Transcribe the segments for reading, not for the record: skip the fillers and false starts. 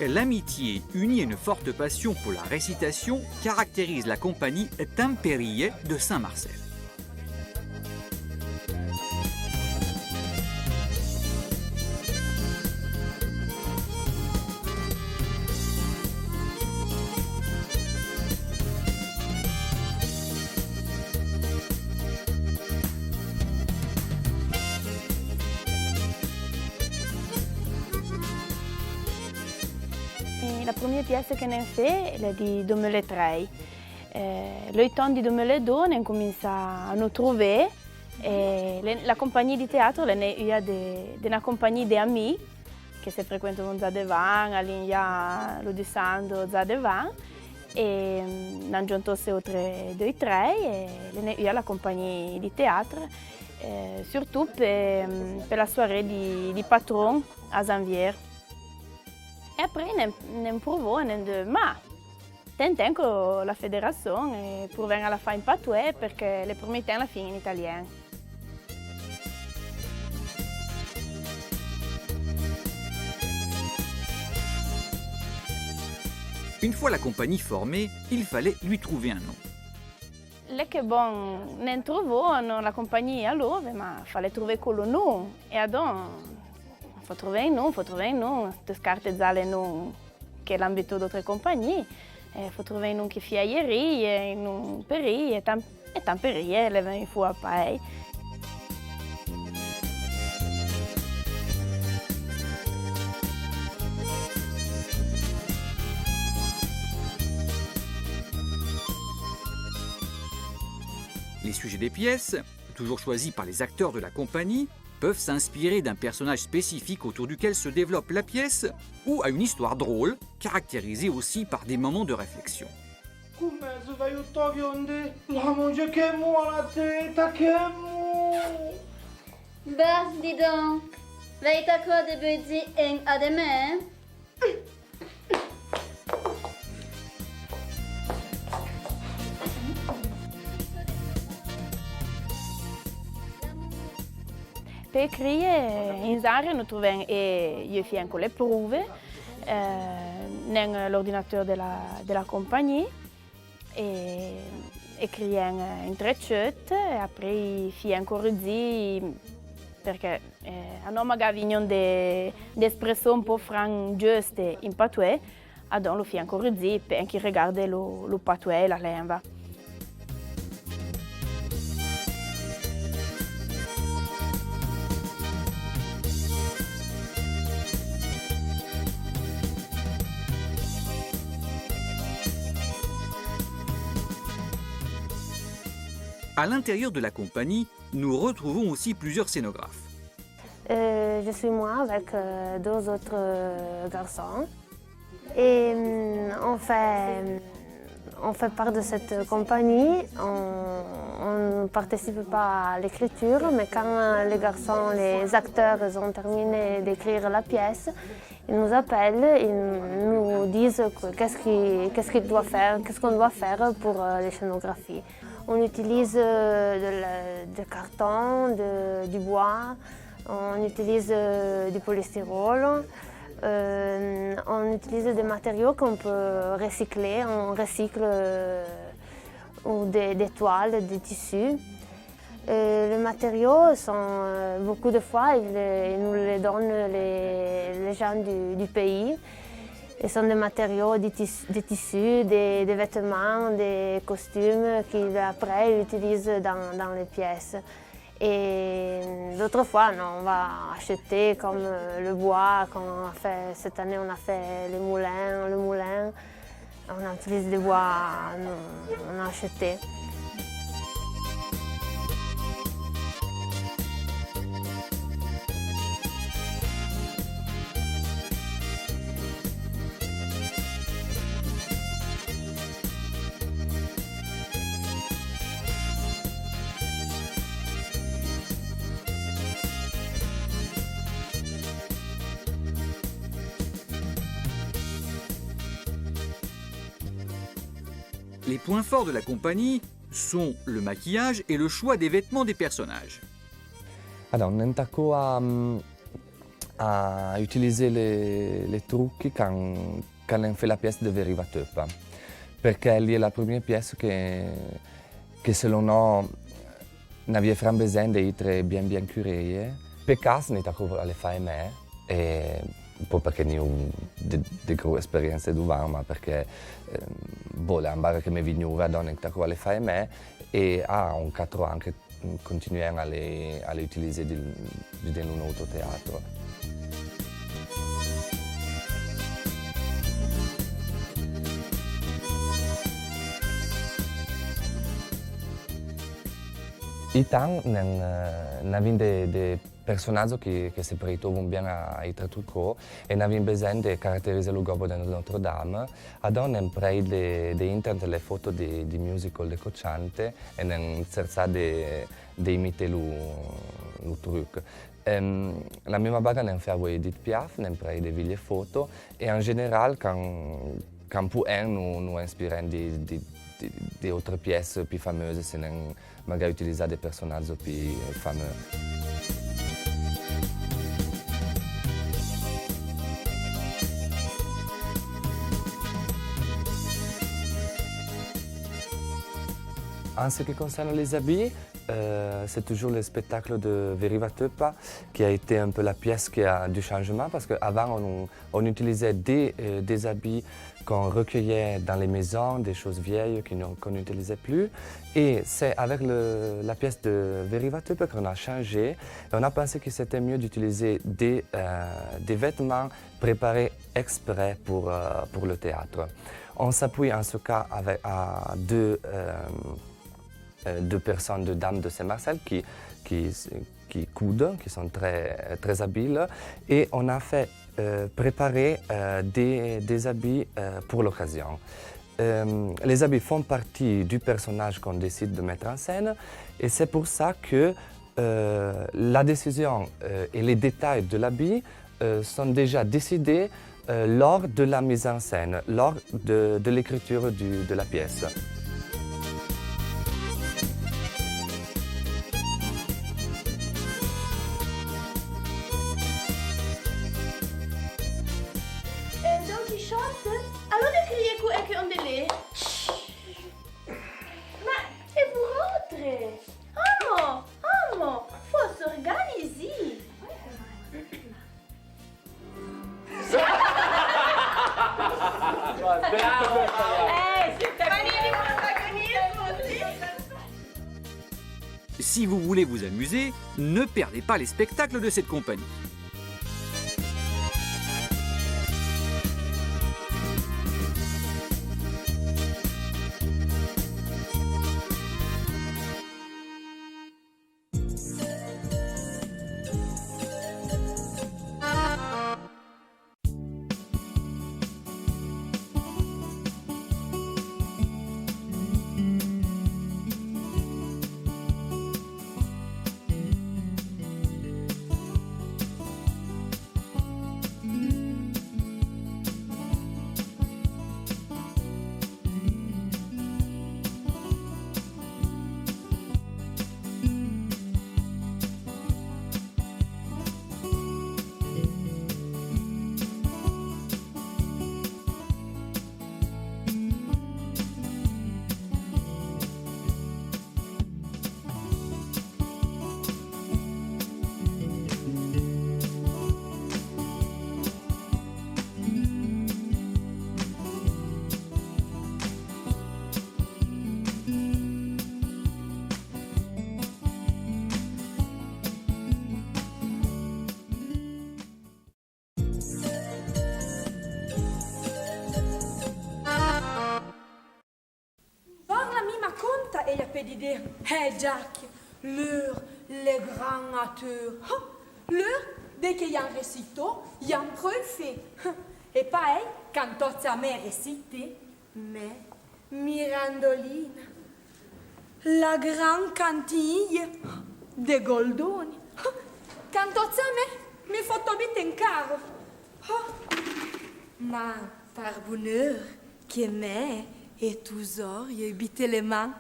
L'amitié unie à une forte passion pour la récitation caractérise la compagnie Temperie de Saint-Marcel. La première pièce qu'on a fait è di 2003. L'automne di 2002 on commence à nous trouver. La compagnie di teatro è una compagnia di amici che si frequentano già devant, all'ingia lo disando già devant. E hanno giunto oltre 2-3 e la compagnia di teatro, surtout per la soirée di patron a Janvier. E après, ne provò, ne detto, ma tentiamo con la federazione per venire alla fare in patois perché le promettiamo la fine in italiano. Une fois la compagnie formée, il fallait lui trouver un nom. Le che bon, ne trovò la compagnia allora, ma fallait trovare quello nome. E allora faut trouver un nom, descarte già le nomi che l'ambito d'autres compagnie, faut trouver un nom qui fiaillerie, un nom péri, et Temperie, le vin il faut pareil. Les sujets des pièces, toujours choisis par les acteurs de la compagnie, peuvent s'inspirer d'un personnage spécifique autour duquel se développe la pièce ou à une histoire drôle, caractérisée aussi par des moments de réflexion. Bah, dis donc, vai ta quoi de bedi en à demain? Per scrivere in Zaria noi troviamo io fianco le prove nell'ordinatore della compagnia e scriviamo in trecette e poi fianco correggi perché a noi magari abbiamo delle espressioni un po' giuste in patois, allora lo fianco correggi per anche riguardo lo patois e la lingua. À l'intérieur de la compagnie, nous retrouvons aussi plusieurs scénographes. Je suis moi avec deux autres garçons et on fait part de cette compagnie. On ne participe pas à l'écriture, mais quand les garçons, les acteurs, ils ont terminé d'écrire la pièce, ils nous appellent, ils nous disent qu'est-ce qu'on doit faire pour les scénographies. On utilise du carton, du bois, on utilise du polystyrène, on utilise des matériaux qu'on peut recycler, on recycle ou des toiles, des tissus. Les matériaux sont beaucoup de fois, ils nous les donnent les gens du pays. Ce sont des matériaux, des tissus, des vêtements, des costumes qu'ils après utilisent dans les pièces. Et d'autres fois, on va acheter comme le bois, comme on a fait, cette année on a fait le moulin, on utilise des bois, on a acheté. Les points forts de la compagnie sont le maquillage et le choix des vêtements des personnages. Alors, à utiliser les trucs quand on fait la pièce de Verivatuppa, parce qu'elle est la première pièce que selon nous n'avait vraiment besoin d'être bien curée. Peccato ne trovo alle fare me, e poi perché ne ho di grosse esperienze dove, ma perché le ambare che mi veniva da ne trovo alle fare me e un 4 anni che continuiamo a utilizzare di un altro teatro. Itan avevamo dei personaggi che si prendevano bene ai trucco e avevamo bisogno di caratterizzare il gobo di Notre Dame. Adesso abbiamo preso di internet le foto di musical di Cocciante e abbiamo cercato di imitare il trucco. La mia baga abbiamo fatto Edith Piaf, abbiamo preso delle foto e in generale quando noi ispiriamo di altre pièce più famose se non magari utilizzare dei personaggi più famosi. En ce qui concerne les habits, c'est toujours le spectacle de Verivatuppa qui a été un peu la pièce qui a du changement parce qu'avant on utilisait des habits qu'on recueillait dans les maisons, des choses vieilles qu'on n'utilisait plus. Et c'est avec la pièce de Verivatuppa qu'on a changé. Et on a pensé que c'était mieux d'utiliser des vêtements préparés exprès pour le théâtre. On s'appuie en ce cas à deux personnes, deux dames de Saint-Marcel qui coudent, qui sont très habiles. Et on a fait préparer des habits pour l'occasion. Les habits font partie du personnage qu'on décide de mettre en scène et c'est pour ça que la décision et les détails de l'habit sont déjà décidés lors de la mise en scène, lors de l'écriture de la pièce. Si vous voulez vous amuser, ne perdez pas les spectacles de cette compagnie. Jack, l'heure, les grands acteurs. L'heure, dès qu'il y a un récito, il y a un preuve fait. Et pareil, quand toute sa mère récitait, mais Mirandoline, la grande cantille de Goldoni. Quand toute sa mère, mi fotobite in caro. Ma par bonheur, che me e toujours io bite le mains.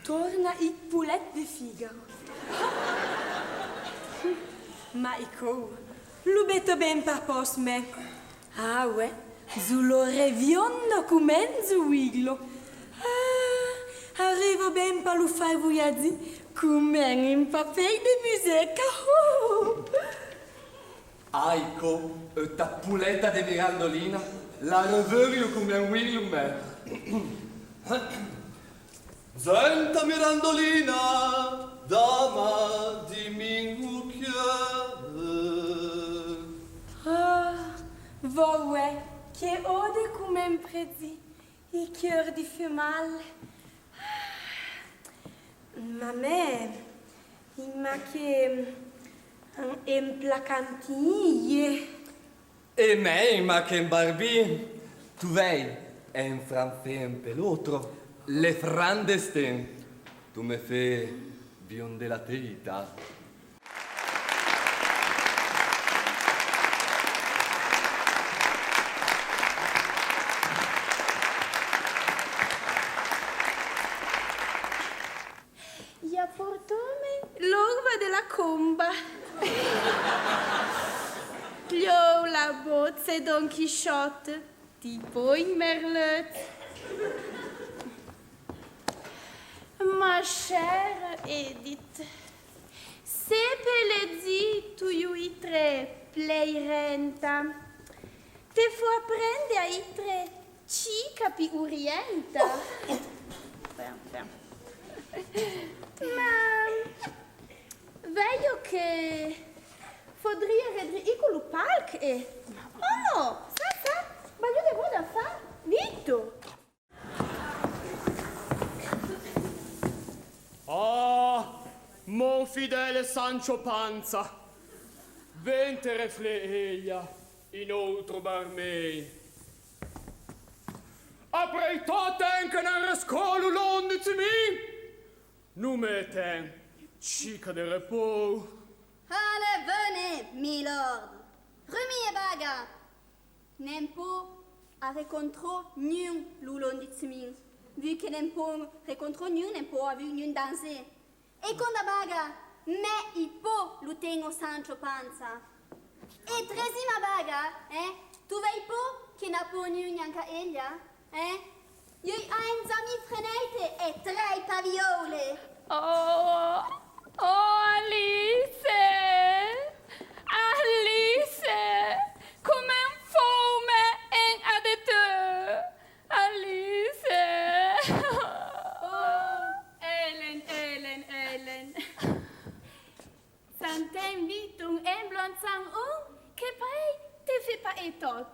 Torna i poulet de Figaro. Ma ecco, L'ubito ben par post me. Ah ouais, zullo reviondo comenzo wiglo. Ah, arrivo ben par lo fai vuiadi. Come in papel de musica. Aiko, ta puletta de mirandolina, la reverio come un Wilmer. Senta mirandolina, dama di min Ah, voi, che ode come un prezi, i cœur di female. Ma me, ma che implacantie. E me, ma che barbin. Tu vei, un franfè un pelotro, le frandestin. Tu me fai bionde la tita. Ja portome l'orva della comba. Io la bozze Don Quixote, tipo in Merlet. Ma chère Edith, se pelezi tu itre plei renta, te fu apprende a itre cica pi urienta. Ferm. Ma vejo che podria redrigo palc e... Oh no, sa, ma io devo da far Vito. Ah, mon fidèle Sancho Panza, vente refleia in outro barmei. Après tot que n'en rescolo l'onde de mi, nous mettons chica de repos. Allez, venez, milord. Remi e baga. Nempo a recontro niun l'ulon di Tzmin. Vu que nempo recontro niun, nempo a vu niun danser. E con la baga, me il po lo tengo Sancho Panza. E tresima baga, tu vei po che na po niun anca eglia, Io ein zami frenete e 3 paviole. Oh, Alice! Come un fome en adete! Alice! Oh, Ellen. Santem vitum emblon sang che pai te fait pas etot.